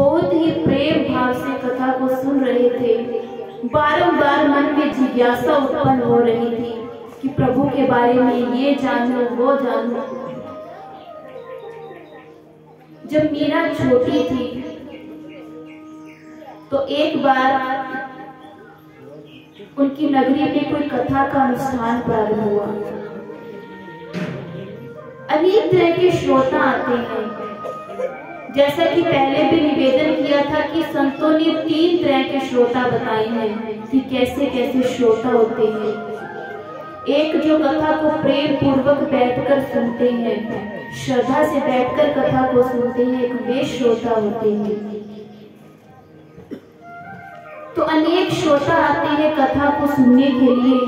बहुत ही प्रेम भाव से कथा को सुन रहे थे। बारंबार मन में जिज्ञासा उत्पन्न हो रही थी कि प्रभु के बारे में ये जानूं वो जानूं। जब मीरा छोटी थी तो एक बार उनकी नगरी में कोई कथा का अनुष्ठान प्रारंभ हुआ। अनेक तरह के श्रोता आते हैं। जैसा कि पहले भी निवेदन किया था कि संतों ने 3 तरह के श्रोता बताए हैं कि कैसे कैसे श्रोता होते हैं। एक जो कथा को प्रेम पूर्वक बैठकर सुनते हैं, श्रद्धा से बैठकर कथा को सुनते हैं, एक वे श्रोता होते हैं। तो अनेक श्रोता आते हैं कथा को सुनने के लिए।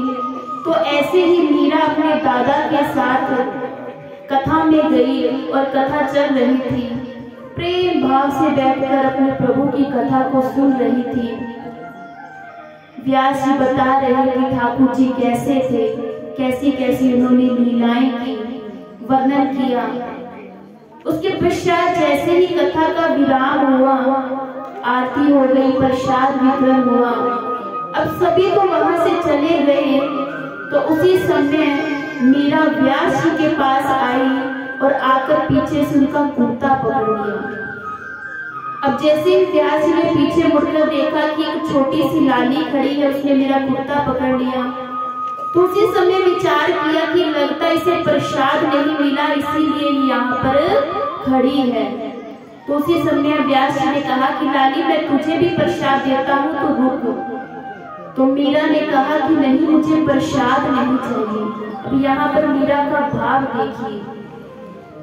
तो ऐसे ही मीरा अपने दादा के साथ कथा में गई और कथा चल रही थी। प्रेम भाव से बैठकर अपने प्रभु की कथा को सुन रही थी। व्यास जी बता रहे कि ठाकुर जी कैसे थे, कैसी कैसी उन्होंने लीलाएं की, वर्णन किया। उसके पश्चात जैसे ही कथा का विराम हुआ, आरती हो गई, प्रसाद वितरण हुआ। अब सभी तो वहां से चले गए। तो उसी समय मीरा व्यास जी के पास आई और आकर पीछे से उनका कुर्ता पकड़ लिया। अब जैसे ही व्यास जी ने पीछे मुड़कर देखा कि एक छोटी सी लाली खड़ी है, उसने मेरा कुर्ता पकड़ लिया। तो उसी समय विचार किया कि लगता इसे प्रसाद नहीं मिला, इसीलिए यहाँ पर खड़ी है। तो उसी समय व्यास जी ने कहा कि लाली मैं तुझे भी प्रसाद देता हूँ, तो रुक। तो मीरा ने कहा कि नहीं, मुझे प्रसाद नहीं चाहिए। अब यहाँ पर मीरा का भाव देखिए,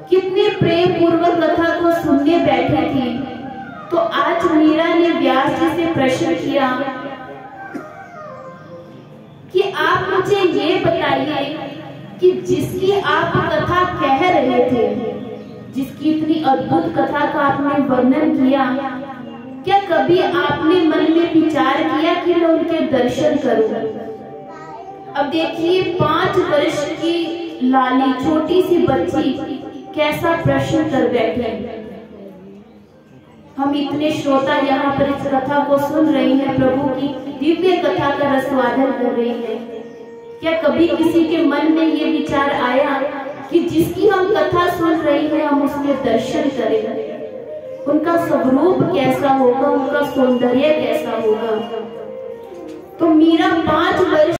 कितने प्रेम पूर्वक कथा को सुनने बैठे थे। तो आज मीरा ने व्यास जी से प्रश्न किया कि आप मुझे ये बताइए कि जिसकी आप कथा कह रहे थे, जिसकी इतनी अद्भुत कथा का आपने वर्णन किया, क्या कभी आपने मन में विचार किया कि मैं उनके दर्शन करूं? अब देखिए 5 वर्ष की लाली, छोटी सी बच्ची कैसा प्रश्न कर बैठे। हम इतने श्रोता यहाँ पर इस कथा को सुन रहे हैं, प्रभु की दिव्य कथा का रसवादन कर रहे हैं। क्या कभी किसी के मन में ये विचार आया कि जिसकी हम कथा सुन रहे हैं हम उसके दर्शन करें, उनका स्वरूप कैसा होगा, उनका सौंदर्य कैसा होगा? तो मीरा 5 वर्ष